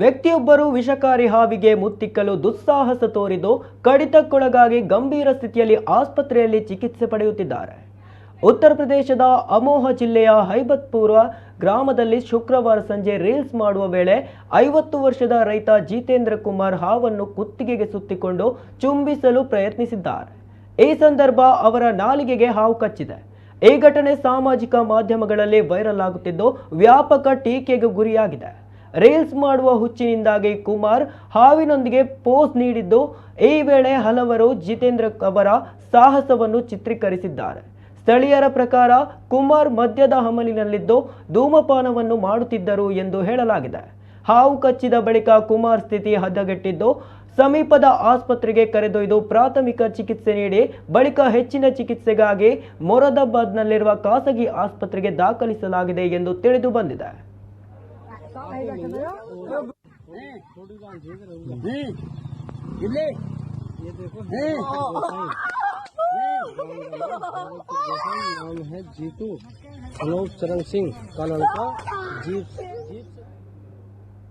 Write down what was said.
ವ್ಯಕ್ತಿಯೊಬ್ಬರು ವಿಷಕಾರಿ ಹಾವಿಗೆ ಮುತ್ತಿಕ್ಕಲು ದುಸ್ಸಾಹಸ ತೋರಿದ್ದು ಕಡಿತಕ್ಕೊಳಗಾಗಿ ಗಂಭೀರ ಸ್ಥಿತಿಯಲ್ಲಿ ಆಸ್ಪತ್ರೆಯಲ್ಲಿ ಚಿಕಿತ್ಸೆ ಪಡೆಯುತ್ತಿದ್ದಾರೆ. ಉತ್ತರ ಪ್ರದೇಶದ ಅಮೋಹ ಜಿಲ್ಲೆಯ ಹೈಬತ್ಪುರ ಗ್ರಾಮದಲ್ಲಿ ಶುಕ್ರವಾರ ಸಂಜೆ ರೀಲ್ಸ್ ಮಾಡುವ ವೇಳೆ 50 ವರ್ಷದ ರೈತ ಜಿತೇಂದ್ರ ಕುಮಾರ್ ಹಾವನ್ನು ಕುತ್ತಿಗೆಗೆ ಸುತ್ತಿಕೊಂಡು ಚುಂಬಿಸಲು ಪ್ರಯತ್ನಿಸಿದ್ದಾರೆ. ಈ ಸಂದರ್ಭ ಅವರ ನಾಲಿಗೆಗೆ ಹಾವು ಕಚ್ಚಿದೆ. ಈ ಘಟನೆ ಸಾಮಾಜಿಕ ಮಾಧ್ಯಮಗಳಲ್ಲಿ ವೈರಲ್ ಆಗುತ್ತಿದ್ದು ವ್ಯಾಪಕ ಟೀಕೆಗೆ ಗುರಿಯಾಗಿದೆ. ರೀಲ್ಸ್ ಮಾಡುವ ಹುಚ್ಚಿನಿಂದಾಗಿ ಕುಮಾರ್ ಹಾವಿನೊಂದಿಗೆ ಪೋಸ್ ನೀಡಿದ್ದು, ಈ ವೇಳೆ ಹಲವರು ಜಿತೇಂದ್ರ ಅವರ ಸಾಹಸವನ್ನು ಚಿತ್ರೀಕರಿಸಿದ್ದಾರೆ. ಸ್ಥಳೀಯರ ಪ್ರಕಾರ ಕುಮಾರ್ ಮದ್ಯದ ಅಮಲಿನಲ್ಲಿದ್ದು ಧೂಮಪಾನವನ್ನು ಮಾಡುತ್ತಿದ್ದರು ಎಂದು ಹೇಳಲಾಗಿದೆ. ಹಾವು ಕಚ್ಚಿದ ಬಳಿಕ ಕುಮಾರ್ ಸ್ಥಿತಿ ಹದಗೆಟ್ಟಿದ್ದು ಸಮೀಪದ ಆಸ್ಪತ್ರೆಗೆ ಕರೆದೊಯ್ದು ಪ್ರಾಥಮಿಕ ಚಿಕಿತ್ಸೆ ನೀಡಿ ಬಳಿಕ ಹೆಚ್ಚಿನ ಚಿಕಿತ್ಸೆಗಾಗಿ ಮೊರಾದಾಬಾದ್ನಲ್ಲಿರುವ ಖಾಸಗಿ ಆಸ್ಪತ್ರೆಗೆ ದಾಖಲಿಸಲಾಗಿದೆ ಎಂದು ತಿಳಿದು ಬಂದಿದೆ. नाम है जीतू चरण सिंह का लड़का जीत